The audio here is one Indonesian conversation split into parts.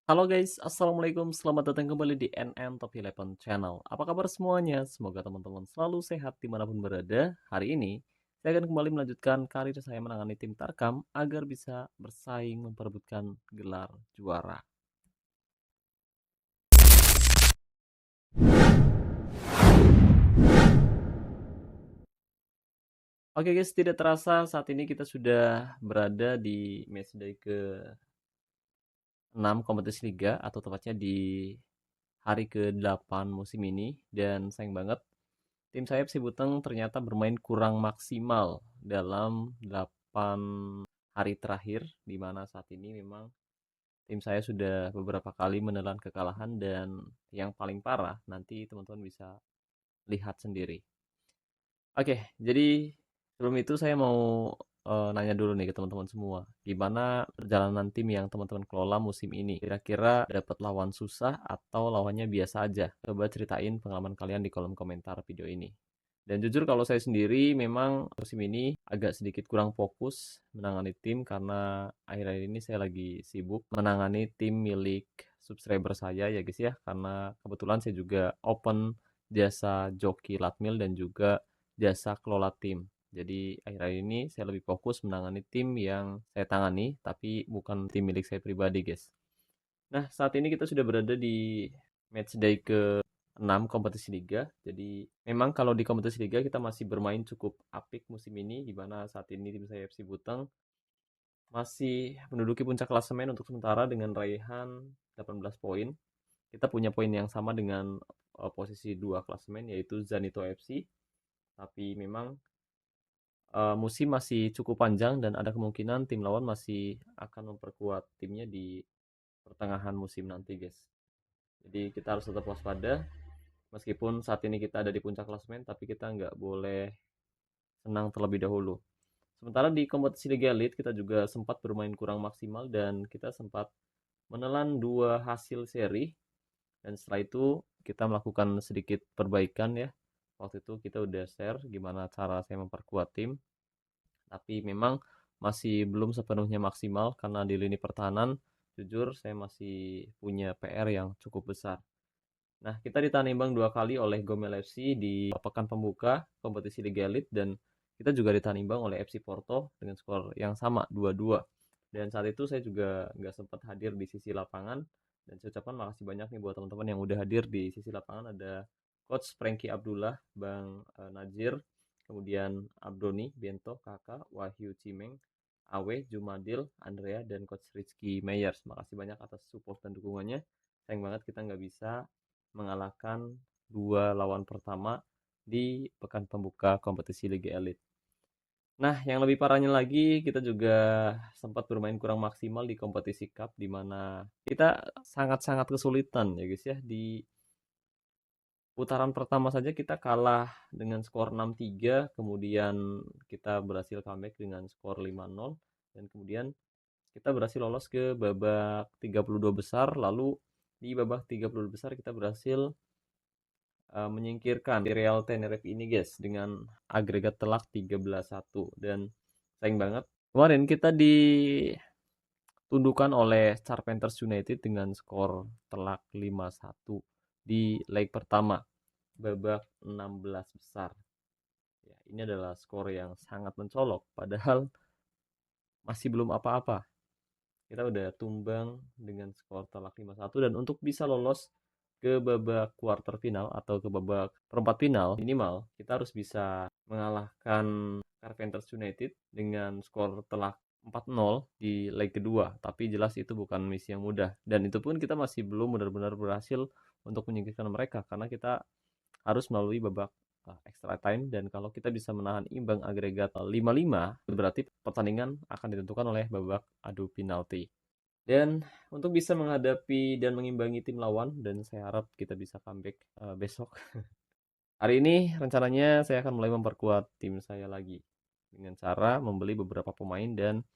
Halo guys, assalamualaikum. Selamat datang kembali di NN Top 11 Channel. Apa kabar semuanya? Semoga teman-teman selalu sehat dimanapun berada. Hari ini saya akan kembali melanjutkan karir saya menangani tim Tarkam agar bisa bersaing memperebutkan gelar juara. Oke guys, tidak terasa saat ini kita sudah berada di matchday ke-6 kompetisi liga atau tepatnya di hari ke-8 musim ini, dan sayang banget tim saya FC Buteng ternyata bermain kurang maksimal dalam 8 hari terakhir, di mana saat ini memang tim saya sudah beberapa kali menelan kekalahan, dan yang paling parah nanti teman-teman bisa lihat sendiri. Oke, jadi sebelum itu saya mau nanya dulu nih ke teman-teman semua. Gimana perjalanan tim yang teman-teman kelola musim ini? Kira-kira dapat lawan susah atau lawannya biasa aja? Coba ceritain pengalaman kalian di kolom komentar video ini. Dan jujur kalau saya sendiri memang musim ini agak sedikit kurang fokus menangani tim karena akhir-akhir ini saya lagi sibuk menangani tim milik subscriber saya ya guys ya. Karena kebetulan saya juga open jasa joki Latmil dan juga jasa kelola tim. Jadi akhir-akhir ini saya lebih fokus menangani tim yang saya tangani, tapi bukan tim milik saya pribadi, guys. Nah, saat ini kita sudah berada di matchday ke-6 kompetisi liga. Jadi memang kalau di kompetisi liga kita masih bermain cukup apik musim ini, di mana saat ini tim saya FC Buteng masih menduduki puncak klasemen untuk sementara dengan raihan 18 poin. Kita punya poin yang sama dengan posisi 2 klasemen yaitu Zanito FC. Tapi memang musim masih cukup panjang dan ada kemungkinan tim lawan masih akan memperkuat timnya di pertengahan musim nanti, guys. Jadi kita harus tetap waspada. Meskipun saat ini kita ada di puncak klasemen, tapi kita nggak boleh senang terlebih dahulu. Sementara di kompetisi Liga Elite kita juga sempat bermain kurang maksimal dan kita sempat menelan dua hasil seri. Dan setelah itu kita melakukan sedikit perbaikan ya. Waktu itu kita udah share gimana cara saya memperkuat tim, tapi memang masih belum sepenuhnya maksimal karena di lini pertahanan jujur saya masih punya PR yang cukup besar. Nah, kita ditahan imbang dua kali oleh Gomel FC di pekan pembuka kompetisi Liga Elite, dan kita juga ditahan imbang oleh FC Porto dengan skor yang sama 2-2. Dan saat itu saya juga nggak sempat hadir di sisi lapangan, dan saya ucapkan makasih banyak nih buat teman-teman yang udah hadir di sisi lapangan. Ada Coach Frankie Abdullah, Bang Najir, kemudian Abdoni, Bento, Kakak, Wahyu Cimeng, Awe, Jumadil, Andrea, dan Coach Rizky Meyers. Makasih banyak atas support dan dukungannya. Sayang banget kita nggak bisa mengalahkan dua lawan pertama di pekan pembuka kompetisi Liga Elite. Nah, yang lebih parahnya lagi, kita juga sempat bermain kurang maksimal di kompetisi Cup, di mana kita sangat-sangat kesulitan ya guys ya. Di putaran pertama saja kita kalah dengan skor 6-3, kemudian kita berhasil comeback dengan skor 5-0, dan kemudian kita berhasil lolos ke babak 32 besar, lalu di babak 32 besar kita berhasil menyingkirkan di Real Tenerife ini guys dengan agregat telak 13-1, dan sayang banget kemarin kita ditundukkan oleh Carpenters United dengan skor telak 5-1 di leg pertama babak 16 besar. Ya, ini adalah skor yang sangat mencolok padahal masih belum apa-apa. Kita udah tumbang dengan skor telak 5-1, dan untuk bisa lolos ke babak quarter final atau ke babak perempat final minimal kita harus bisa mengalahkan Carpenters United dengan skor telak 4-0 di leg kedua. Tapi jelas itu bukan misi yang mudah, dan itu pun kita masih belum benar-benar berhasil untuk menyingkirkan mereka karena kita harus melalui babak extra time, dan kalau kita bisa menahan imbang agregat 5-5 berarti pertandingan akan ditentukan oleh babak adu penalti. Dan untuk bisa menghadapi dan mengimbangi tim lawan, dan saya harap kita bisa comeback besok. Hari ini rencananya saya akan mulai memperkuat tim saya lagi dengan cara membeli beberapa pemain dan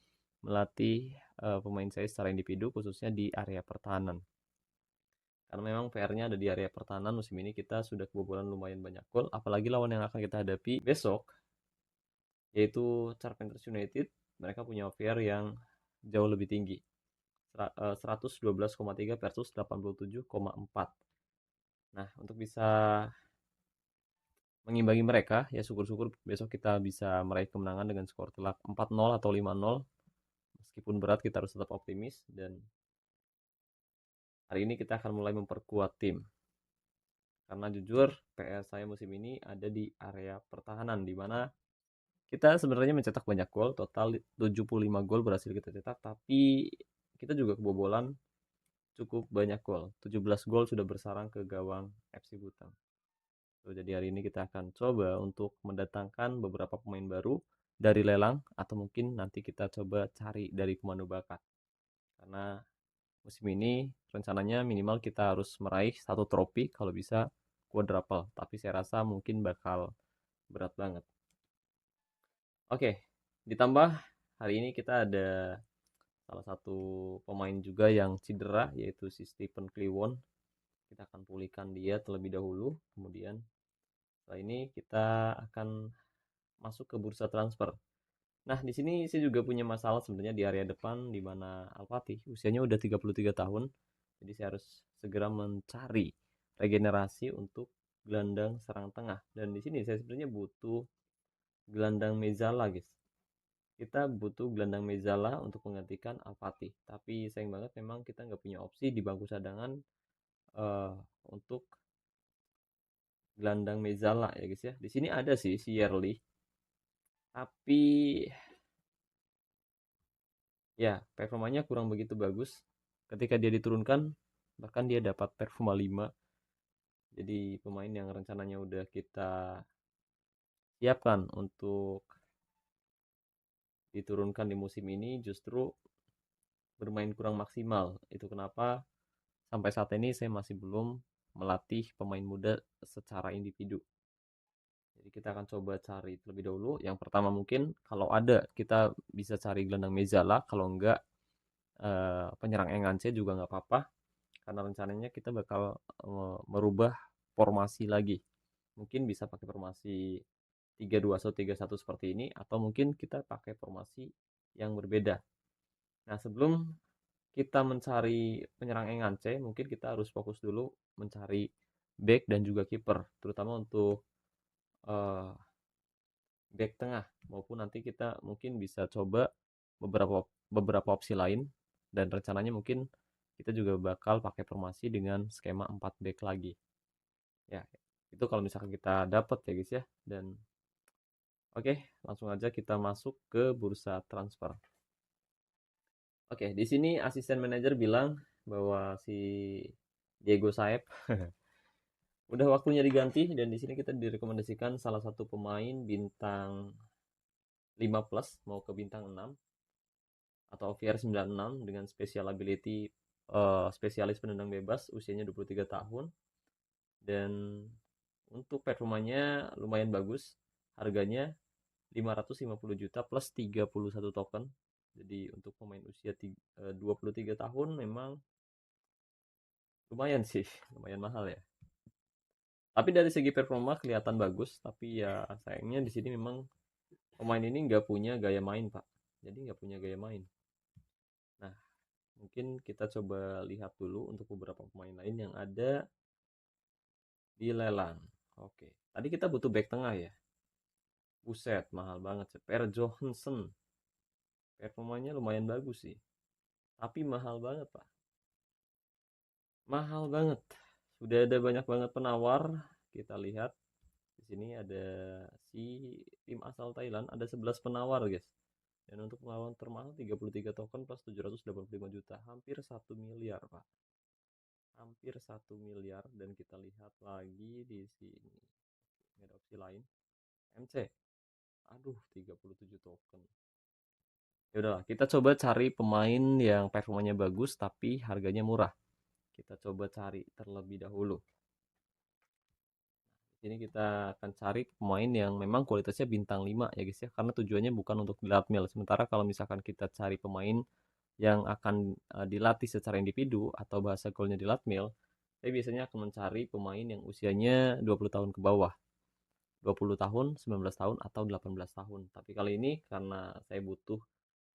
melatih pemain saya secara individu khususnya di area pertahanan. Karena memang PR-nya ada di area pertahanan. Musim ini kita sudah kebobolan lumayan banyak gol, apalagi lawan yang akan kita hadapi besok yaitu Carpenters United. Mereka punya PR yang jauh lebih tinggi. 112,3 versus 87,4. Nah, untuk bisa mengimbangi mereka, ya syukur-syukur besok kita bisa meraih kemenangan dengan skor telak 4-0 atau 5-0. Meskipun berat, kita harus tetap optimis. Dan hari ini kita akan mulai memperkuat tim. Karena jujur, PR saya musim ini ada di area pertahanan, di mana kita sebenarnya mencetak banyak gol, total 75 gol berhasil kita cetak, tapi kita juga kebobolan cukup banyak gol. 17 gol sudah bersarang ke gawang FC Butang. Jadi hari ini kita akan coba untuk mendatangkan beberapa pemain baru dari lelang, atau mungkin nanti kita coba cari dari pemandu bakat. Karena musim ini rencananya minimal kita harus meraih satu trofi, kalau bisa quadruple, tapi saya rasa mungkin bakal berat banget. Oke, ditambah hari ini kita ada salah satu pemain juga yang cedera, yaitu si Stephen Kliwon. Kita akan pulihkan dia terlebih dahulu, kemudian setelah ini kita akan masuk ke bursa transfer. Nah, di sini saya juga punya masalah sebenarnya di area depan, di mana Al-Fatih usianya udah 33 tahun. Jadi saya harus segera mencari regenerasi untuk gelandang serang tengah. Dan di sini saya sebenarnya butuh gelandang mezala, guys. Kita butuh gelandang mezala untuk menggantikan Al-Fatih. Tapi sayang banget memang kita nggak punya opsi di bangku cadangan uh, untuk gelandang mezala ya guys ya. Di sini ada sih si Yerli, tapi ya performanya kurang begitu bagus. Ketika dia diturunkan, bahkan dia dapat performa 5. Jadi pemain yang rencananya udah kita siapkan untuk diturunkan di musim ini justru bermain kurang maksimal. Itu kenapa sampai saat ini saya masih belum melatih pemain muda secara individu. Jadi kita akan coba cari terlebih dahulu. Yang pertama mungkin kalau ada kita bisa cari gelandang Mezala, kalau enggak penyerang Engance juga nggak apa-apa, karena rencananya kita bakal merubah formasi lagi. Mungkin bisa pakai formasi 3-2 atau 3-1 seperti ini, atau mungkin kita pakai formasi yang berbeda. Nah, sebelum kita mencari penyerang Engance, mungkin kita harus fokus dulu mencari back dan juga kiper, terutama untuk uh, back tengah, maupun nanti kita mungkin bisa coba beberapa beberapa opsi lain, dan rencananya mungkin kita juga bakal pakai formasi dengan skema 4 back lagi. Ya, itu kalau misalkan kita dapat ya guys ya. Dan oke, langsung aja kita masuk ke bursa transfer. Oke, di sini asisten manajer bilang bahwa si Diego Saeb udah waktunya diganti, dan di sini kita direkomendasikan salah satu pemain bintang 5 plus mau ke bintang 6 atau VR 96 dengan special ability spesialis penendang bebas, usianya 23 tahun, dan untuk performanya lumayan bagus. Harganya 550 juta plus 31 token. Jadi untuk pemain usia 23 tahun memang lumayan sih, lumayan mahal ya. Tapi dari segi performa kelihatan bagus, tapi ya sayangnya di sini memang pemain ini nggak punya gaya main, Pak. Jadi nggak punya gaya main. Nah, mungkin kita coba lihat dulu untuk beberapa pemain lain yang ada di lelang. Oke, tadi kita butuh back tengah ya. Buset, mahal banget. Per Johansson. Performanya lumayan bagus sih. Tapi mahal banget, Pak. Mahal banget. Sudah ada banyak banget penawar. Kita lihat di sini ada si tim asal Thailand, ada 11 penawar, guys. Dan untuk penawar termahal 33 token plus 785 juta, hampir 1 miliar, Pak. Hampir 1 miliar. Dan kita lihat lagi di sini. Ini ada opsi lain. MC. Aduh, 37 token. Ya udahlah, kita coba cari pemain yang performanya bagus tapi harganya murah. Kita coba cari terlebih dahulu. Ini kita akan cari pemain yang memang kualitasnya bintang 5 ya guys ya, karena tujuannya bukan untuk dilatih. Sementara kalau misalkan kita cari pemain yang akan dilatih secara individu atau bahasa golnya dilatmil, saya biasanya akan mencari pemain yang usianya 20 tahun ke bawah. 20 tahun, 19 tahun, atau 18 tahun. Tapi kali ini karena saya butuh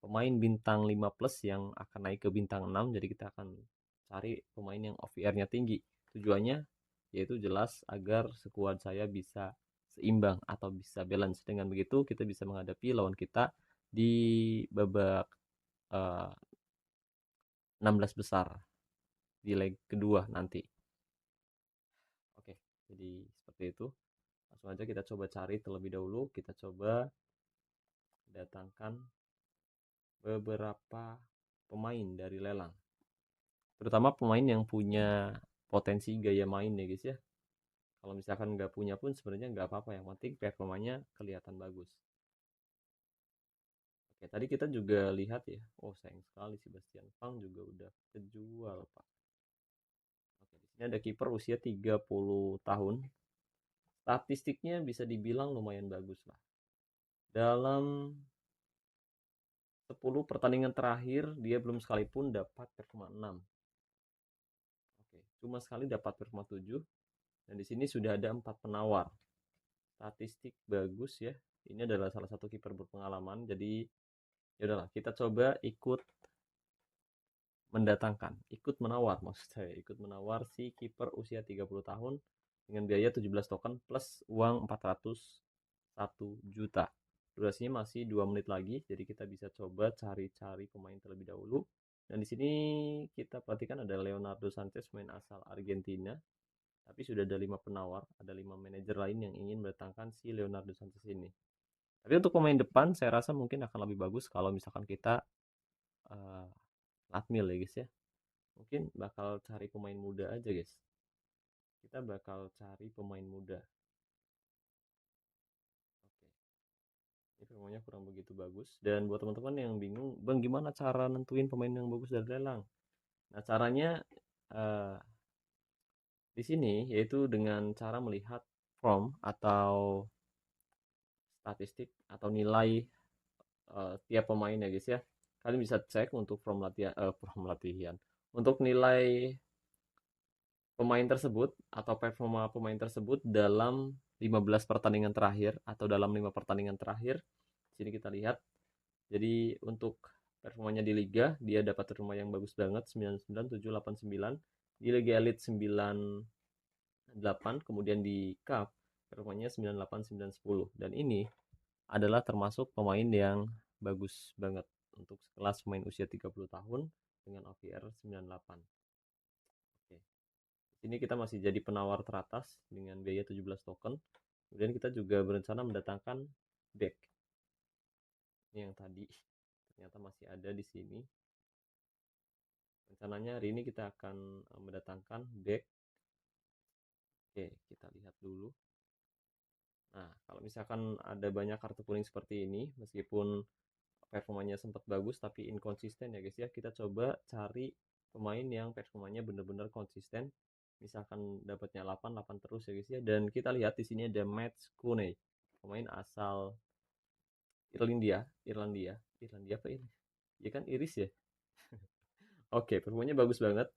pemain bintang 5 plus yang akan naik ke bintang 6. Jadi kita akan cari pemain yang OVR-nya tinggi. Tujuannya yaitu jelas agar skuad saya bisa seimbang atau bisa balance. Dengan begitu kita bisa menghadapi lawan kita di babak 16 besar di leg kedua nanti. Oke, jadi seperti itu. Langsung aja kita coba cari terlebih dahulu. Kita coba datangkan beberapa pemain dari lelang. Terutama pemain yang punya potensi gaya main ya guys ya. Kalau misalkan nggak punya pun sebenarnya nggak apa-apa. Yang penting performanya kelihatan bagus. Oke, tadi kita juga lihat ya. Oh, sayang sekali Sebastian Pang juga udah kejual, Pak. Oke, di sini ada kiper usia 30 tahun. Statistiknya bisa dibilang lumayan bagus lah. Dalam 10 pertandingan terakhir, dia belum sekalipun dapat performa 6. Oke, cuma sekali dapat performa 7. Dan di sini sudah ada 4 penawar. Statistik bagus ya. Ini adalah salah satu kiper berpengalaman. Jadi, ya udahlah, kita coba ikut mendatangkan, ikut menawar maksud saya, ikut menawar si kiper usia 30 tahun dengan biaya 17 token plus uang 401 juta. Durasinya masih 2 menit lagi, jadi kita bisa coba cari-cari pemain terlebih dahulu. Dan di sini kita perhatikan ada Leonardo Sanchez, pemain asal Argentina. Tapi sudah ada 5 penawar, ada 5 manajer lain yang ingin mendatangkan si Leonardo Sanchez ini. Tapi untuk pemain depan, saya rasa mungkin akan lebih bagus kalau misalkan kita uh, latmil ya guys ya. Mungkin bakal cari pemain muda aja guys. Kita bakal cari pemain muda. Oke. Ini pemainnya kurang begitu bagus. Dan buat teman-teman yang bingung, bang gimana cara nentuin pemain yang bagus dari lelang? Nah caranya uh, di sini yaitu dengan cara melihat form atau statistik atau nilai tiap pemain ya guys ya. Kalian bisa cek untuk from latihan. Untuk nilai pemain tersebut atau performa pemain tersebut dalam 15 pertandingan terakhir atau dalam 5 pertandingan terakhir. Sini kita lihat. Jadi untuk performanya di liga dia dapat performa yang bagus banget 99 7 8 9. Di Liga Elite 98, kemudian di Cup performanya 98 9 10. Dan ini adalah termasuk pemain yang bagus banget untuk sekelas pemain usia 30 tahun dengan OVR 98. Oke. Ini kita masih jadi penawar teratas dengan biaya 17 token. Kemudian kita juga berencana mendatangkan back. Ini yang tadi ternyata masih ada di sini. Rencananya hari ini kita akan mendatangkan back. Oke, kita lihat dulu. Nah, kalau misalkan ada banyak kartu kuning seperti ini, meskipun performanya sempat bagus tapi inkonsisten ya guys ya, kita coba cari pemain yang performanya benar-benar konsisten. Misalkan dapatnya 8 8 terus ya guys ya. Dan kita lihat di sini ada Matt Cooney, pemain asal Irlandia, Irlandia, Irlandia apa ini? Ya kan Iris ya. Oke, performanya bagus banget.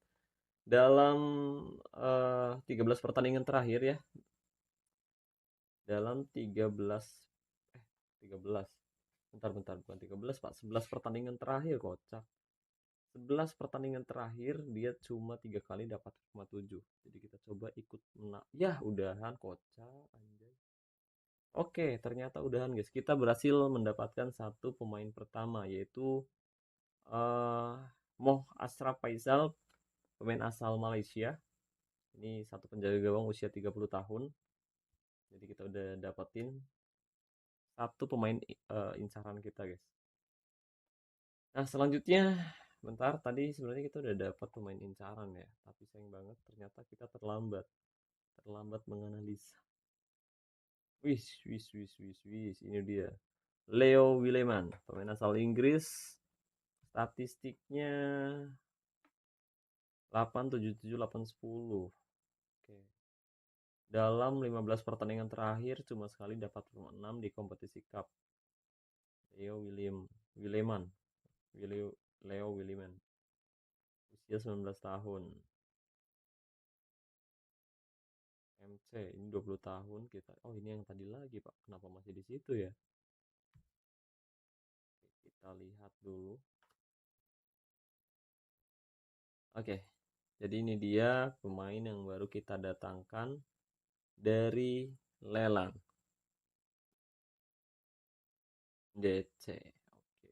Dalam 13 pertandingan terakhir ya. Dalam 13 13. Bentar, bukan 13, Pak. 11 pertandingan terakhir kocak. 11 pertandingan terakhir dia cuma 3 kali dapat 5,7. Jadi kita coba ikut menang. Ya, udahan kocak anjay. Oke, ternyata udahan guys. Kita berhasil mendapatkan satu pemain pertama yaitu uh, Moh Ashraf Faisal, pemain asal Malaysia. Ini satu penjaga gawang usia 30 tahun. Jadi kita udah dapetin satu pemain incaran kita guys. Nah, selanjutnya bentar tadi sebenarnya kita udah dapat pemain incaran ya, tapi sayang banget ternyata kita terlambat menganalisa. Wis, ini dia. Leo Willeman, pemain asal Inggris. Statistiknya 8 7 7 8 10. Oke. Dalam 15 pertandingan terakhir cuma sekali dapat 6 di kompetisi cup. Leo Willeman. Leo Willeman. Usia 19 tahun. MC ini 20 tahun kita. Oh, ini yang tadi lagi, Pak. Kenapa masih di situ ya? Kita lihat dulu. Oke, jadi ini dia pemain yang baru kita datangkan dari lelang DC. Oke,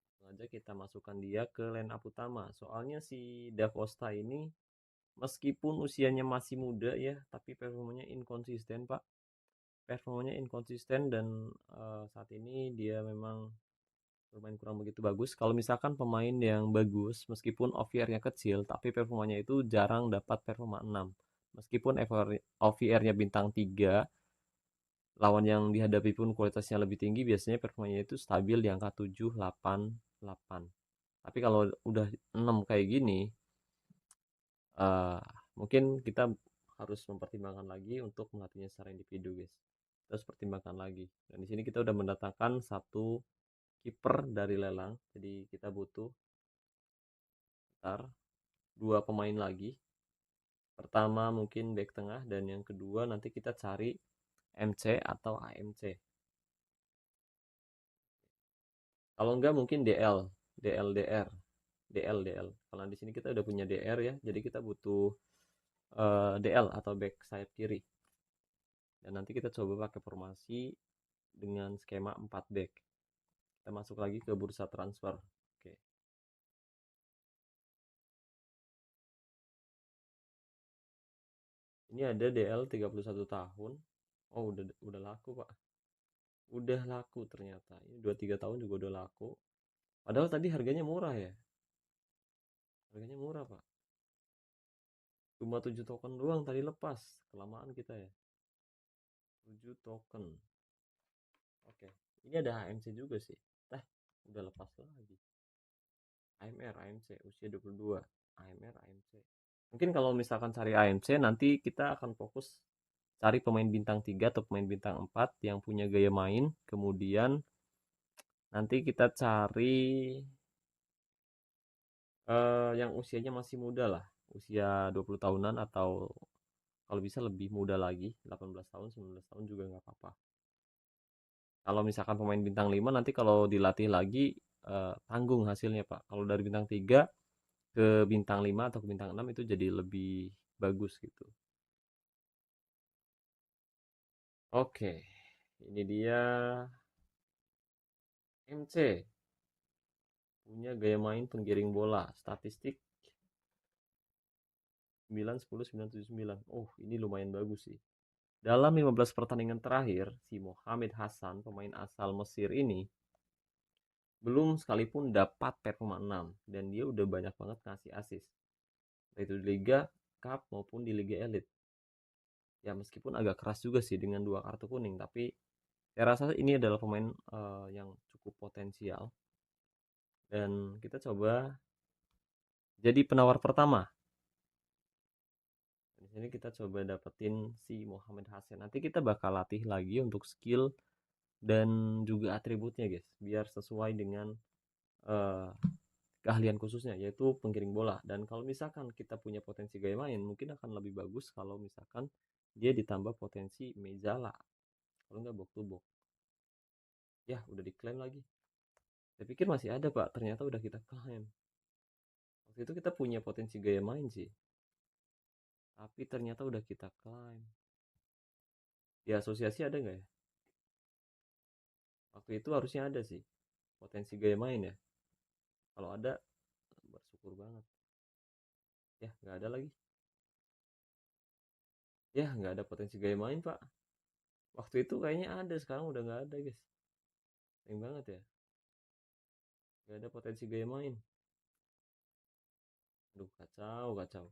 langsung aja kita masukkan dia ke line up utama. Soalnya si Davosta ini meskipun usianya masih muda ya, tapi performanya inkonsisten, Pak. Performanya inkonsisten dan saat ini dia memang bermain kurang begitu bagus. Kalau misalkan pemain yang bagus, meskipun OVR-nya kecil, tapi performanya itu jarang dapat performa 6. Meskipun OVR-nya bintang 3, lawan yang dihadapi pun kualitasnya lebih tinggi, biasanya performanya itu stabil di angka 7, 8, 8. Tapi kalau udah 6 kayak gini, uh, mungkin kita harus mempertimbangkan lagi untuk melatihnya secara individu, guys. Terus pertimbangkan lagi. Dan di sini kita udah mendatangkan satu kiper dari lelang, jadi kita butuh dua pemain lagi. Pertama mungkin back tengah dan yang kedua nanti kita cari MC atau AMC. Kalau enggak mungkin DL, DLDR, DL. Kalau di sini kita udah punya DR ya, jadi kita butuh DL atau back sayap kiri. Dan nanti kita coba pakai formasi dengan skema 4 back. Kita masuk lagi ke bursa transfer. Oke. Ini ada DL 31 tahun. Oh, udah laku, Pak. Udah laku ternyata. Ini 23 tahun juga udah laku. Padahal tadi harganya murah ya. Harganya murah, Pak. Cuma 7 token doang tadi lepas. Kelamaan kita ya. 7 token. Oke. Ini ada AMC juga sih. Udah lepas lagi. AMR, AMC, usia 22. AMR, AMC. Mungkin kalau misalkan cari AMC, nanti kita akan fokus cari pemain bintang 3 atau pemain bintang 4 yang punya gaya main. Kemudian nanti kita cari yang usianya masih muda lah. Usia 20 tahunan atau kalau bisa lebih muda lagi, 18 tahun, 19 tahun juga nggak apa-apa. Kalau misalkan pemain bintang 5 nanti kalau dilatih lagi tanggung hasilnya, Pak. Kalau dari bintang 3 ke bintang 5 atau ke bintang 6 itu jadi lebih bagus gitu. Oke, ini dia MC. Punya gaya main penggiring bola. Statistik 9, 10, 9, 7, 9. Oh, ini lumayan bagus sih. Dalam 15 pertandingan terakhir, si Mohamed Hassan, pemain asal Mesir ini, belum sekalipun dapat performa 6. Dan dia udah banyak banget ngasih assist. Baik itu di Liga, Cup, maupun di Liga Elite. Ya meskipun agak keras juga sih dengan 2 kartu kuning. Tapi saya rasa ini adalah pemain yang cukup potensial. Dan kita coba jadi penawar pertama. Di sini kita coba dapetin si Mohamed Hassan. Nanti kita bakal latih lagi untuk skill dan juga atributnya, guys, biar sesuai dengan uh, keahlian khususnya, yaitu penggiring bola. Dan kalau misalkan kita punya potensi gaya main, mungkin akan lebih bagus kalau misalkan dia ditambah potensi Mezala. Kalau nggak box to box. Ya, udah diklaim lagi. Saya pikir masih ada, Pak. Ternyata udah kita klaim. Waktu itu kita punya potensi gaya main sih. Tapi ternyata udah kita klaim. Di asosiasi ada nggak ya? Waktu itu harusnya ada sih. Potensi gaya main ya. Kalau ada, bersyukur banget. Ya, nggak ada lagi. Ya, nggak ada potensi gaya main, Pak. Waktu itu kayaknya ada, sekarang udah nggak ada, guys. Sayang banget ya. Nggak ada potensi gaya main. Aduh, kacau, kacau.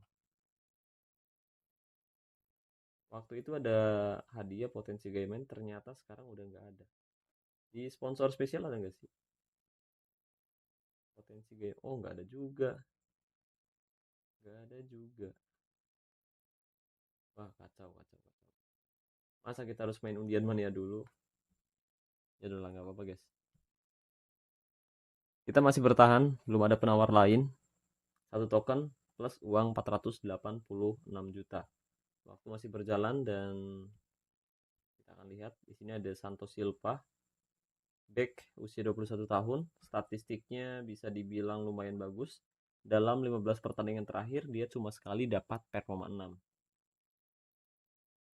Waktu itu ada hadiah potensi gaya main, ternyata sekarang udah nggak ada. Di sponsor spesial ada nggak sih? Potensi gaya, oh nggak ada juga. Nggak ada juga. Wah, kacau, kacau, kacau. Masa kita harus main undian mania dulu? Ya udah lah, nggak apa-apa, guys. Kita masih bertahan, belum ada penawar lain. Satu token plus uang 486 juta. Waktu masih berjalan dan kita akan lihat di sini ada Santos Silva Back usia 21 tahun, statistiknya bisa dibilang lumayan bagus. Dalam 15 pertandingan terakhir, dia cuma sekali dapat performa 6.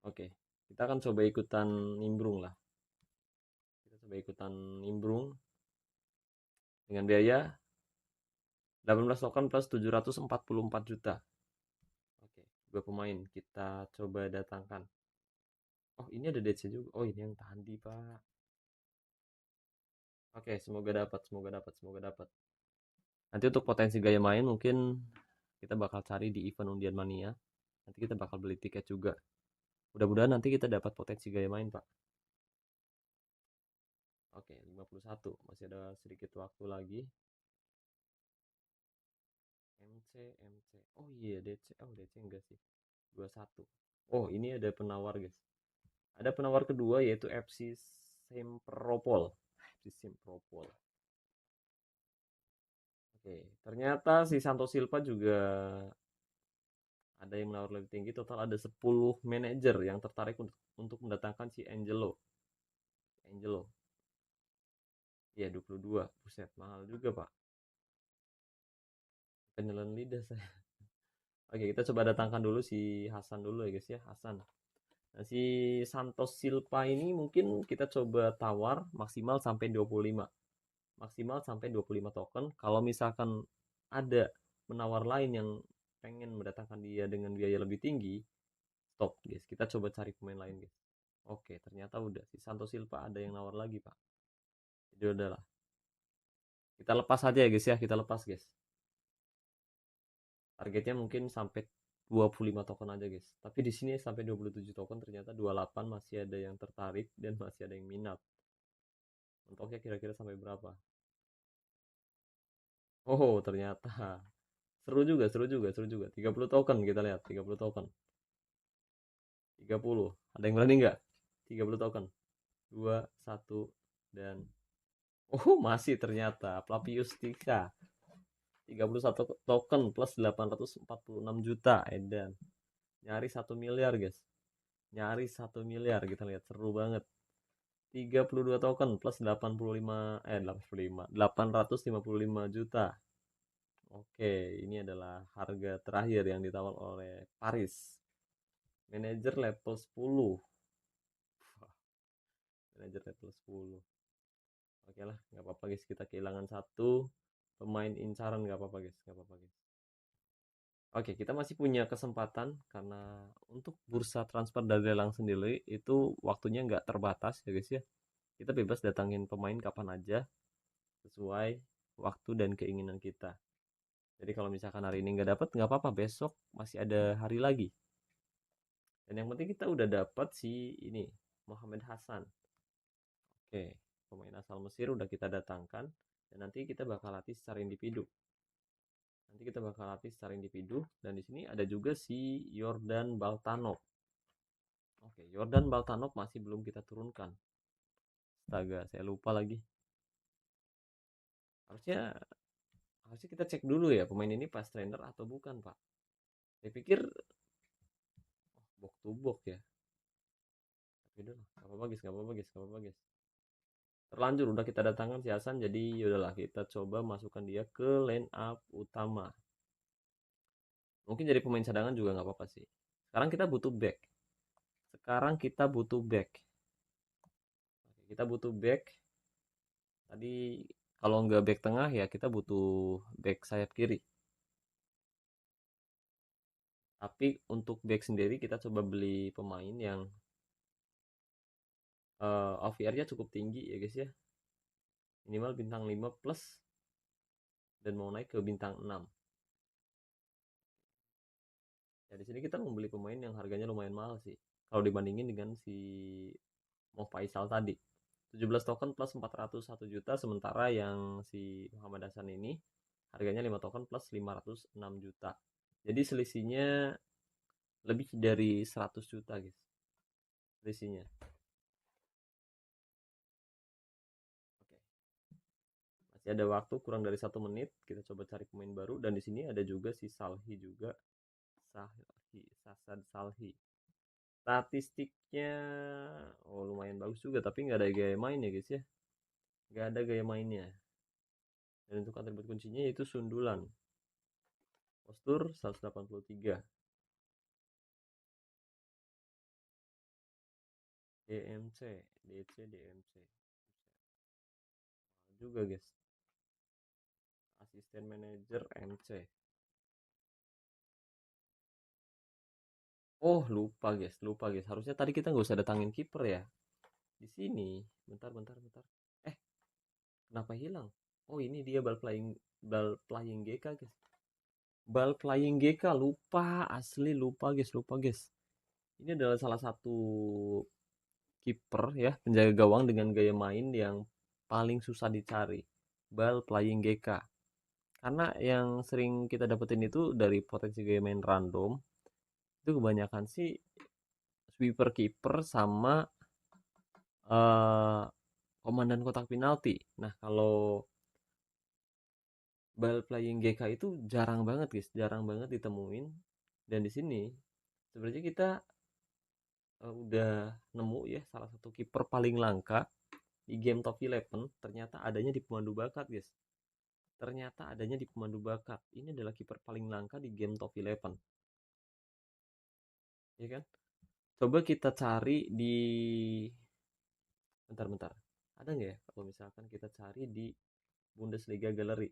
Oke, kita akan coba ikutan nimbrung lah. Kita coba ikutan nimbrung dengan biaya 18 token plus 744 juta. Oke, dua pemain kita coba datangkan. Oh, ini ada DC juga. Oh, ini yang tadi, Pak. Oke, semoga dapat, semoga dapat, semoga dapat. Nanti untuk potensi gaya main mungkin kita bakal cari di event undian mania. Nanti kita bakal beli tiket juga. Mudah-mudahan nanti kita dapat potensi gaya main, Pak. Oke, 51. Masih ada sedikit waktu lagi. MC, MC. Oh iya, DC. Oh, DC enggak sih. 21. Oh, ini ada penawar, guys. Ada penawar kedua yaitu FC Simferopol. FC Simferopol. Oke, ternyata si Santo Silva juga ada yang menawar lebih tinggi. Total ada 10 manajer yang tertarik untuk mendatangkan si Angelo. Angelo. Iya, 22. Buset, mahal juga, Pak. Penelan lidah saya. Oke, kita coba datangkan dulu si Hasan dulu ya, guys ya. Hasan. Nah, si Santos Silva ini mungkin kita coba tawar maksimal sampai 25. Maksimal sampai 25 token. Kalau misalkan ada penawar lain yang pengen mendatangkan dia dengan biaya lebih tinggi, stop, guys. Kita coba cari pemain lain, guys. Oke, ternyata udah. Si Santos Silva ada yang nawar lagi, Pak. Jadi udahlah. Kita lepas aja ya, guys ya. Kita lepas, guys. Targetnya mungkin sampai 25 token aja, guys. Tapi di sini sampai 27 token, ternyata 28 masih ada yang tertarik dan masih ada yang minat. Mentoknya kira-kira sampai berapa? Oh, ternyata seru juga, seru juga, seru juga. 30 token kita lihat, 30 token. 30. Ada yang berani nggak? 30 token. 2, 1, dan oh, masih ternyata Flavius Tika. 31 token plus 846 juta edan. Nyaris 1 miliar, guys. Nyaris 1 miliar, kita lihat seru banget. 32 token plus 855 juta. Oke, ini adalah harga terakhir yang ditawar oleh Paris. Manager level 10. Manager level 10. Oke lah, nggak apa-apa guys, kita kehilangan satu pemain incaran, nggak apa-apa guys, nggak apa-apa guys. Oke, kita masih punya kesempatan karena untuk bursa transfer dari lelang sendiri itu waktunya nggak terbatas ya guys ya. Kita bebas datangin pemain kapan aja sesuai waktu dan keinginan kita. Jadi kalau misalkan hari ini nggak dapat, nggak apa-apa, besok masih ada hari lagi. Dan yang penting kita udah dapat si ini Mohamed Hasan. Oke, pemain asal Mesir udah kita datangkan dan nanti kita bakal latih secara individu. Nanti kita bakal latih secara individu dan di sini ada juga si Jordan Baltanov. Oke, Jordan Baltanov masih belum kita turunkan. Astaga, saya lupa lagi. Harusnya harusnya kita cek dulu ya pemain ini pas trainer atau bukan, Pak. Saya pikir box to box ya. Tapi udah, nggak apa-apa guys, nggak apa-apa guys, nggak apa-apa guys. Terlanjur udah kita datangkan si Hasan, jadi yaudahlah kita coba masukkan dia ke line up utama. Mungkin jadi pemain cadangan juga nggak apa-apa sih. Sekarang kita butuh back. Sekarang kita butuh back. Kita butuh back. Tadi kalau nggak back tengah ya kita butuh back sayap kiri. Tapi untuk back sendiri kita coba beli pemain yang OVR-nya cukup tinggi ya guys ya. Minimal bintang 5 plus dan mau naik ke bintang 6. Ya di sini kita membeli pemain yang harganya lumayan mahal sih. Kalau dibandingin dengan si Mo Faisal tadi. 17 token plus 401 juta, sementara yang si Muhammad Hasan ini harganya 5 token plus 506 juta. Jadi selisihnya lebih dari 100 juta guys. Selisihnya. Oke. Masih ada waktu kurang dari 1 menit. Kita coba cari pemain baru dan di sini ada juga si Salhi juga. Salhi, Sasad Salhi. Statistiknya oh lumayan bagus juga tapi nggak ada gaya main ya guys ya. nggak ada gaya mainnya. Dan untuk atribut kuncinya yaitu sundulan. Postur 183. DMC, DC, DMC. Juga guys. Asisten manajer MC. Oh, lupa guys. Harusnya tadi kita nggak usah datangin kiper ya. Di sini, bentar. Eh, kenapa hilang? Oh, ini dia ball playing GK guys. Ball playing GK lupa, asli lupa guys. Ini adalah salah satu kiper ya, penjaga gawang dengan gaya main yang paling susah dicari. Ball playing GK. Karena yang sering kita dapetin itu dari potensi gaya main random, itu kebanyakan sih sweeper kiper sama eh, komandan kotak penalti. Nah, kalau ball playing GK itu jarang banget, guys. Jarang banget ditemuin. Dan di sini sebenarnya kita udah nemu ya salah satu kiper paling langka di game Top 11 ternyata adanya di pemandu bakat, guys. Ternyata adanya di pemandu bakat. Ini adalah kiper paling langka di game Top 11. Ya kan? Coba kita cari di bentar. Ada nggak ya kalau misalkan kita cari di Bundesliga Gallery?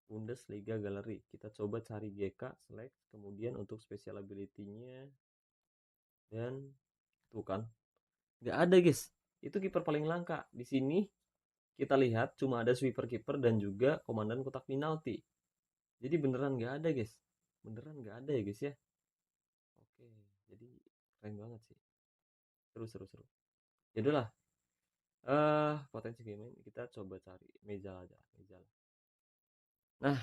Bundesliga Gallery. Kita coba cari GK select, kemudian untuk special ability-nya dan tuh kan nggak ada guys. Itu kiper paling langka. Di sini kita lihat cuma ada sweeper kiper dan juga komandan kotak penalti. Jadi beneran nggak ada guys. Beneran nggak ada ya guys ya. Oke, jadi keren banget sih. Seru. Yaudahlah, potensi game ini kita coba cari meja aja, meja. Nah,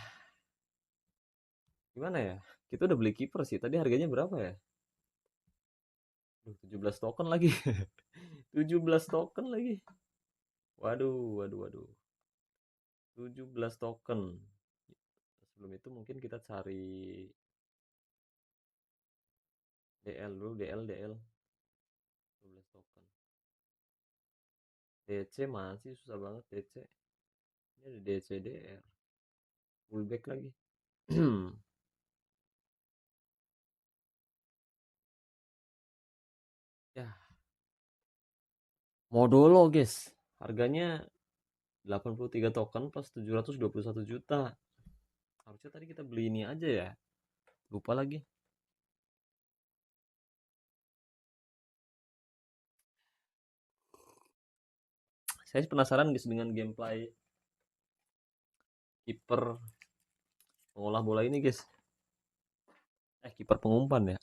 gimana ya? Kita udah beli kiper sih. Tadi harganya berapa ya? 17 token lagi. 17 token lagi. Waduh. 17 token. Sebelum itu mungkin kita cari DL dulu, DL. 12 token. DC masih susah banget DC. Ini ada DC DR. Fullback lagi. Ya, Modolo guys. Harganya 83 token plus 721 juta. Harusnya tadi kita beli ini aja ya. Lupa lagi. Saya penasaran guys dengan gameplay kiper pengolah bola ini guys. Kiper pengumpan ya.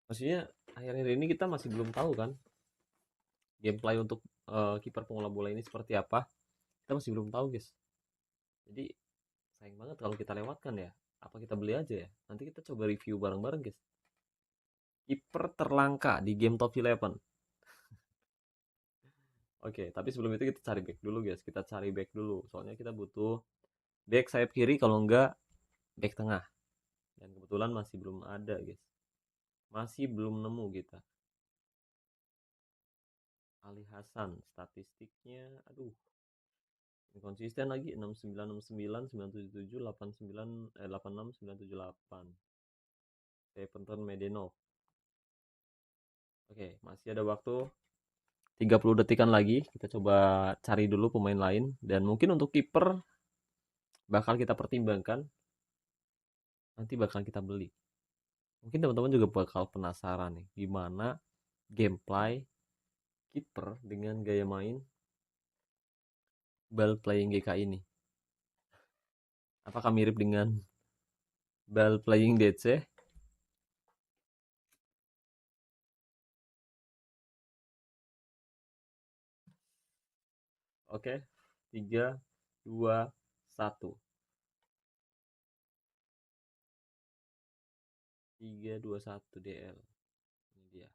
Maksudnya akhir-akhir ini kita masih belum tahu kan gameplay untuk kiper pengolah bola ini seperti apa. Kita masih belum tahu guys. Jadi sayang banget kalau kita lewatkan ya. Apa kita beli aja ya? Nanti kita coba review bareng-bareng guys. Kiper terlangka di game Top 11. Oke, tapi sebelum itu kita cari back dulu guys. Kita cari back dulu. Soalnya kita butuh back sayap kiri kalau enggak back tengah. Dan kebetulan masih belum ada guys. Masih belum nemu kita. Ali Hasan statistiknya aduh konsisten lagi 69 69 977 89 86 978. Stephen Medenov. Oke, masih ada waktu 30 detikan lagi. Kita coba cari dulu pemain lain dan mungkin untuk kiper bakal kita pertimbangkan. Nanti bakal kita beli. Mungkin teman-teman juga bakal penasaran nih gimana gameplay kiper dengan gaya main ball playing GK ini. Apakah mirip dengan ball playing DC? Oke, 3, 2, 1. 3, 2, 1 DL. Ini dia.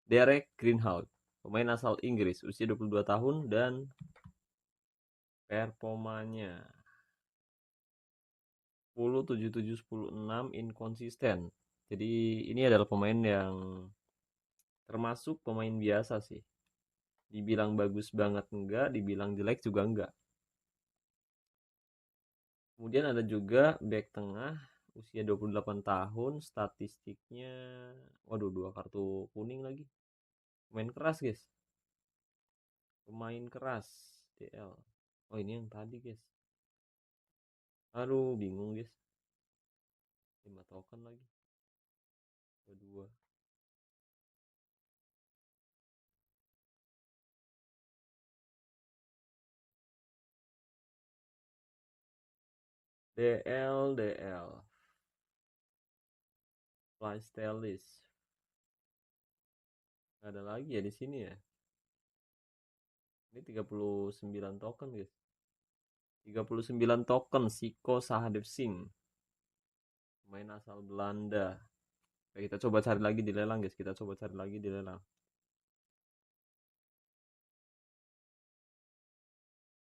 Derek Greenhouse, pemain asal Inggris, usia 22 tahun dan performanya 10, 77, 10, 6 inkonsisten. Jadi ini adalah pemain yang termasuk pemain biasa sih. Dibilang bagus banget enggak, dibilang jelek juga enggak. Kemudian ada juga back tengah usia 28 tahun, statistiknya waduh, dua kartu kuning lagi. Pemain keras, guys. Pemain keras DL. Oh, ini yang tadi, guys. Aduh, bingung, guys. 5 token lagi. Kedua. DL. Lifestyle list. Ada lagi ya di sini ya. Ini 39 token, guys. 39 token Siko Sahadev Singh. Main asal Belanda. Oke, kita coba cari lagi di lelang, guys. Kita coba cari lagi di lelang.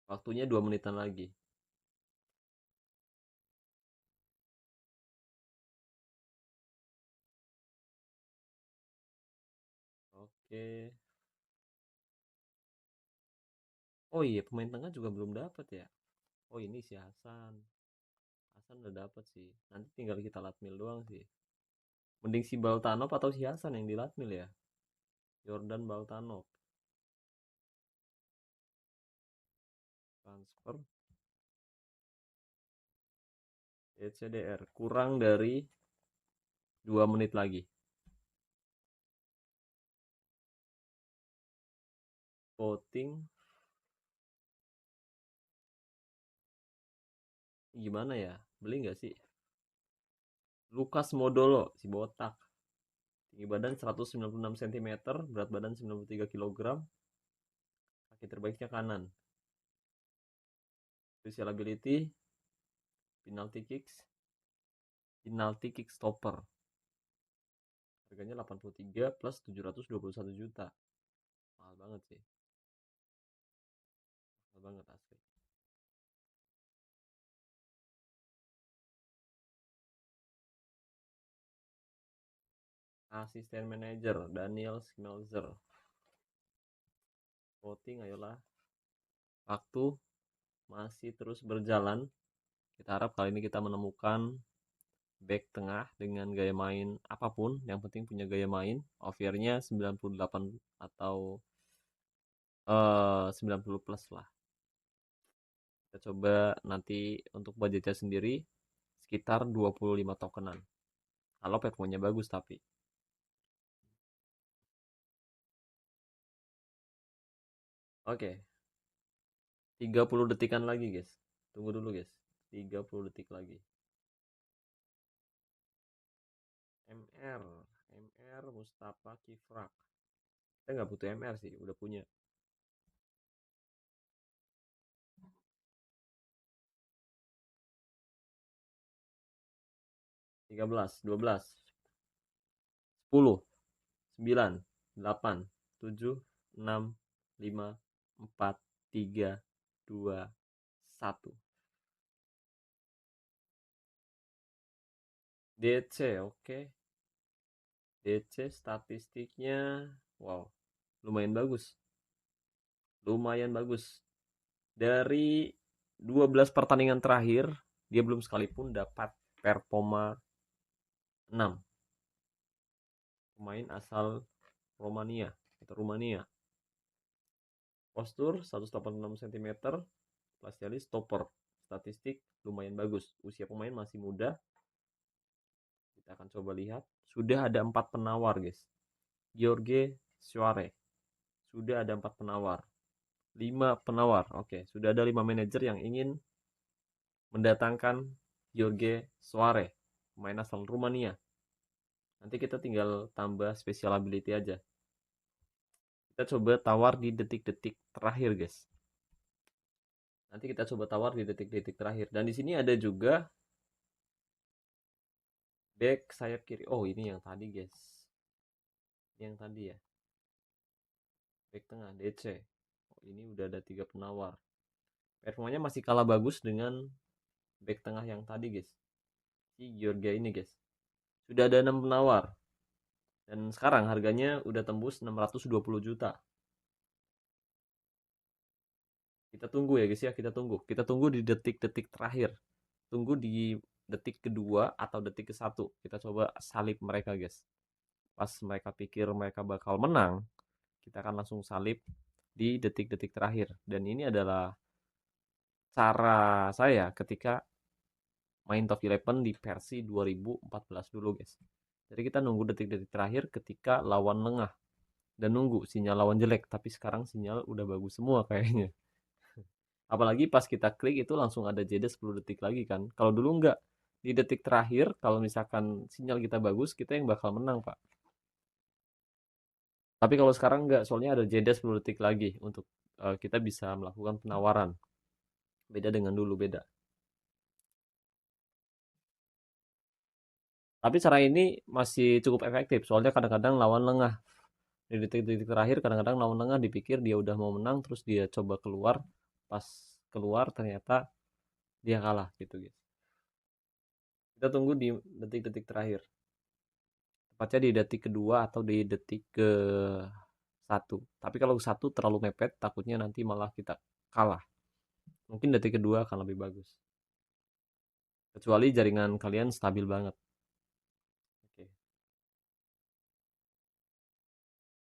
Waktunya 2 menitan lagi. Oke. Oh iya, pemain tengah juga belum dapat ya. Oh, ini si Hasan. Hasan udah dapat sih. Nanti tinggal kita latmil doang sih. Mending si Baltanov atau si Hasan yang dilatmil ya. Jordan Baltanov. Transfer ECDR. Kurang dari 2 menit lagi. Voting. Gimana ya? Beli nggak sih? Lukas Modolo, si botak. Tinggi badan 196 cm, berat badan 93 kg, kaki terbaiknya kanan. Special ability, penalty kick stopper. Harganya 83 plus 721 juta. Mahal banget sih. Mahal banget asli. Asisten manajer Daniel Schmelzer. Voting ayolah. Waktu masih terus berjalan. Kita harap kali ini kita menemukan back tengah dengan gaya main apapun, yang penting punya gaya main. Overnya 98 atau 90 plus lah. Kita coba nanti untuk budgetnya sendiri sekitar 25 tokenan. Kalau performanya bagus tapi. Oke, 30 detikan lagi, guys. Tunggu dulu, guys. 30 detik lagi. MR Mustafa Kifrak. Kita nggak butuh MR sih, udah punya. 13, 12, 10, 9, 8, 7, 6, 5, 4, 3, 2, 1. DC, oke. DC statistiknya, wow, lumayan bagus. Lumayan bagus. Dari 12 pertandingan terakhir, dia belum sekalipun dapat performa 6. Pemain asal Romania atau Rumania. Postur 186 cm, spesialis stopper. Statistik lumayan bagus. Usia pemain masih muda. Kita akan coba lihat. Sudah ada 4 penawar, guys. George Suarez. Sudah ada 4 penawar. 5 penawar. Oke, sudah ada 5 manajer yang ingin mendatangkan George Suarez, pemain asal Rumania. Nanti kita tinggal tambah special ability aja. Kita coba tawar di detik-detik terakhir, guys. Nanti kita coba tawar di detik-detik terakhir. Dan di sini ada juga back sayap kiri. Oh, ini yang tadi, guys. Ini yang tadi ya. Back tengah DC. Oh, ini udah ada 3 penawar. Performanya masih kalah bagus dengan back tengah yang tadi, guys. Si Georgia ini, guys. Sudah ada 6 penawar. Dan sekarang harganya udah tembus 620 juta. Kita tunggu ya guys ya, kita tunggu. Kita tunggu di detik-detik terakhir. Tunggu di detik kedua atau detik ke satu. Kita coba salib mereka guys. Pas mereka pikir mereka bakal menang, kita akan langsung salib di detik-detik terakhir. Dan ini adalah cara saya ketika main Top Eleven di versi 2014 dulu guys. Jadi kita nunggu detik-detik terakhir ketika lawan lengah dan nunggu sinyal lawan jelek, tapi sekarang sinyal udah bagus semua kayaknya. Apalagi pas kita klik itu langsung ada jeda 10 detik lagi kan. Kalau dulu enggak, di detik terakhir kalau misalkan sinyal kita bagus, kita yang bakal menang, Pak. Tapi kalau sekarang enggak, soalnya ada jeda 10 detik lagi untuk kita bisa melakukan penawaran. Beda dengan dulu, beda. Tapi cara ini masih cukup efektif, soalnya kadang-kadang lawan lengah. Di detik-detik terakhir kadang-kadang lawan lengah dipikir dia udah mau menang, terus dia coba keluar. Pas keluar ternyata dia kalah gitu guys. Kita tunggu di detik-detik terakhir. Tepatnya di detik kedua atau di detik ke satu. Tapi kalau satu terlalu mepet, takutnya nanti malah kita kalah. Mungkin detik kedua akan lebih bagus. Kecuali jaringan kalian stabil banget. Oke.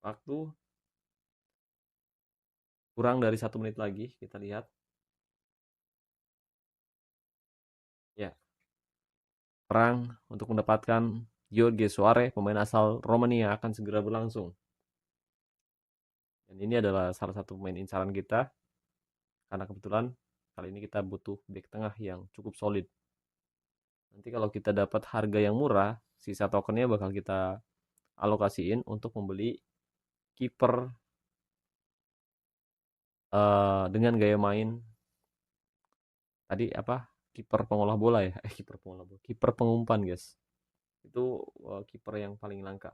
Waktu kurang dari 1 menit lagi, kita lihat. Ya, perang untuk mendapatkan Jorge Suarez, pemain asal Romania, akan segera berlangsung. Dan ini adalah salah satu pemain incaran kita, karena kebetulan kali ini kita butuh back tengah yang cukup solid. Nanti kalau kita dapat harga yang murah, sisa tokennya bakal kita alokasiin untuk membeli kiper dengan gaya main tadi apa? Kiper pengolah bola ya, kiper pengolah bola, kiper pengumpan guys. Itu kiper yang paling langka.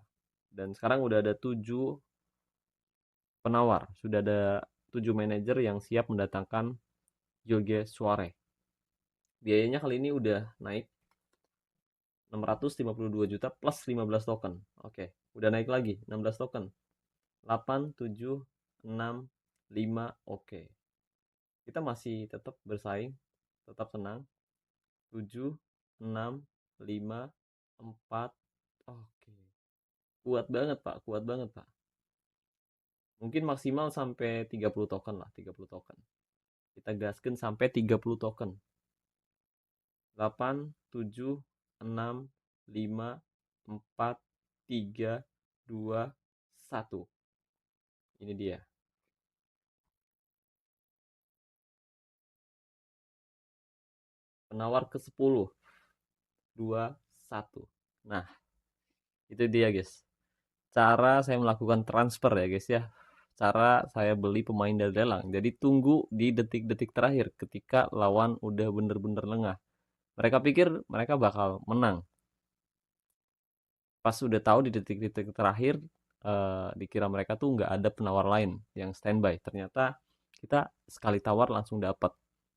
Dan sekarang udah ada 7 penawar, sudah ada 7 manajer yang siap mendatangkan Jorge Suarez. Biayanya kali ini udah naik 652 juta plus 15 token. Oke, udah naik lagi 16 token. 8, 7, 6, 5, oke. Kita masih tetap bersaing, tetap senang. 7, 6, 5, 4, oke. Kuat banget Pak, kuat banget Pak. Mungkin maksimal sampai 30 token lah, 30 token. Kita gaskan sampai 30 token. 8, 7, 6, 5, 4, 3, 2, 1. Ini dia. Penawar ke-10. 2, 1. Nah, itu dia guys. Cara saya melakukan transfer ya guys ya. Cara saya beli pemain dari lelang. Jadi tunggu di detik-detik terakhir ketika lawan udah bener-bener lengah. Mereka pikir mereka bakal menang. Pas udah tahu di detik-detik terakhir, dikira mereka tuh nggak ada penawar lain yang standby. Ternyata kita sekali tawar langsung dapat.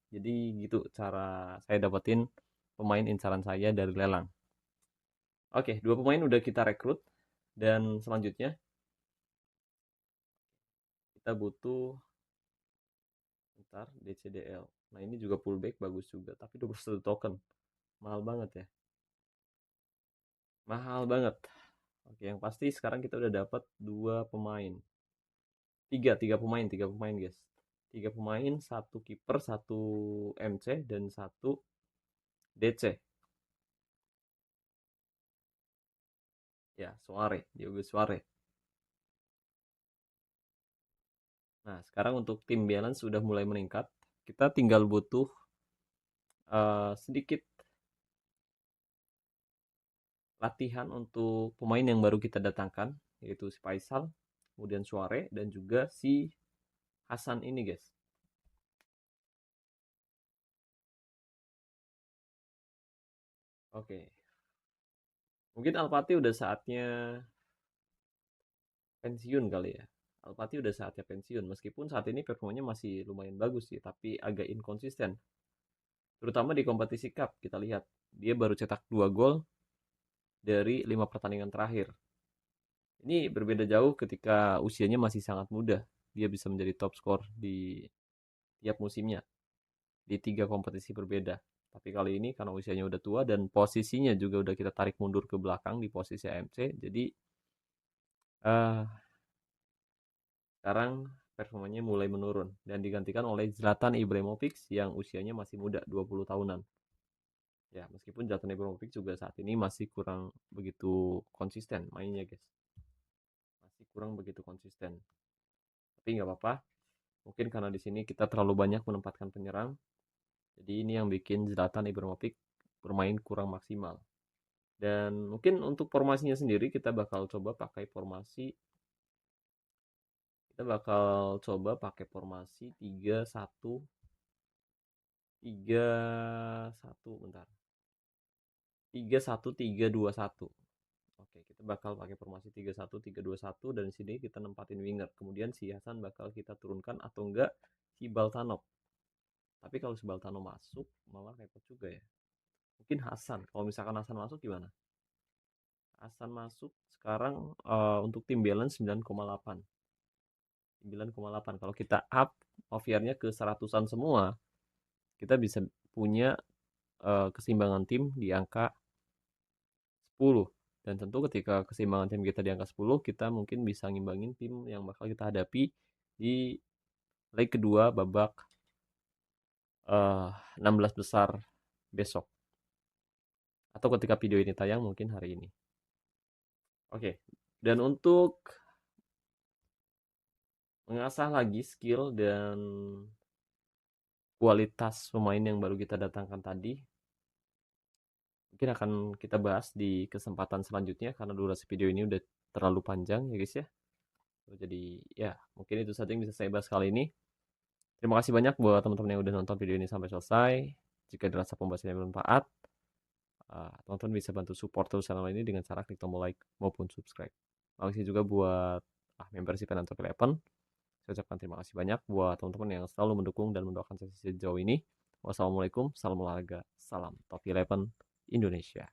Jadi gitu cara saya dapetin pemain incaran saya dari lelang. Oke, 2 pemain udah kita rekrut dan selanjutnya kita butuh ntar DCDL. Nah, ini juga pullback bagus juga, tapi 21 token. Mahal banget ya. Mahal banget. Oke, yang pasti sekarang kita udah dapat 2 pemain. Tiga pemain guys. 3 pemain, satu kiper, satu MC, dan satu DC. Ya, Suarez, Diogo Suarez. Nah, sekarang untuk tim balance sudah mulai meningkat. Kita tinggal butuh sedikit latihan untuk pemain yang baru kita datangkan, yaitu si Faisal, kemudian Suarez, dan juga si Hasan ini guys. Oke, mungkin Alpati udah saatnya pensiun kali ya. Alpati udah saatnya pensiun, meskipun saat ini performanya masih lumayan bagus sih, tapi agak inkonsisten. Terutama di kompetisi cup, kita lihat dia baru cetak 2 gol dari 5 pertandingan terakhir. Ini berbeda jauh ketika usianya masih sangat muda. Dia bisa menjadi top skor di tiap musimnya di 3 kompetisi berbeda. Tapi kali ini karena usianya udah tua dan posisinya juga udah kita tarik mundur ke belakang di posisi AMC, jadi eh sekarang performanya mulai menurun dan digantikan oleh Zlatan Ibrahimovic yang usianya masih muda, 20 tahunan. Ya, meskipun Zlatan Ibrahimovic juga saat ini masih kurang begitu konsisten mainnya, guys. Masih kurang begitu konsisten. Tapi nggak apa-apa. Mungkin karena di sini kita terlalu banyak menempatkan penyerang. Jadi ini yang bikin Zlatan Ibrahimovic bermain kurang maksimal. Dan mungkin untuk formasinya sendiri kita bakal coba pakai formasi kita bakal coba pakai formasi 3-1 bentar. 3-1-3-2-1. Oke, kita bakal pakai formasi 3-1-3-2-1 dan di sini kita nempatin winger. Kemudian si Hasan bakal kita turunkan atau enggak si Baltanov. Tapi kalau si Baltanov masuk malah repot juga ya. Mungkin Hasan. Kalau misalkan Hasan masuk gimana? Hasan masuk sekarang untuk tim balance 9,8. 9,8. Kalau kita up OVR-nya ke 100-an semua, kita bisa punya keseimbangan tim di angka 10. Dan tentu ketika keseimbangan tim kita di angka 10, kita mungkin bisa ngimbangin tim yang bakal kita hadapi di leg kedua babak 16 besar besok. Atau ketika video ini tayang mungkin hari ini. Oke. Dan untuk mengasah lagi skill dan kualitas pemain yang baru kita datangkan tadi, mungkin akan kita bahas di kesempatan selanjutnya karena durasi video ini udah terlalu panjang ya guys ya. Jadi ya mungkin itu saja yang bisa saya bahas kali ini. Terima kasih banyak buat teman-teman yang udah nonton video ini sampai selesai. Jika dirasa pembahasannya bermanfaat, teman-teman bisa bantu support terus channel ini dengan cara klik tombol like maupun subscribe. Terima kasih juga buat membership Penantok Eleven. Saya ucapkan terima kasih banyak buat teman-teman yang selalu mendukung dan mendoakan sesi sejauh ini. Wassalamualaikum, salam olahraga, salam Top Eleven Indonesia.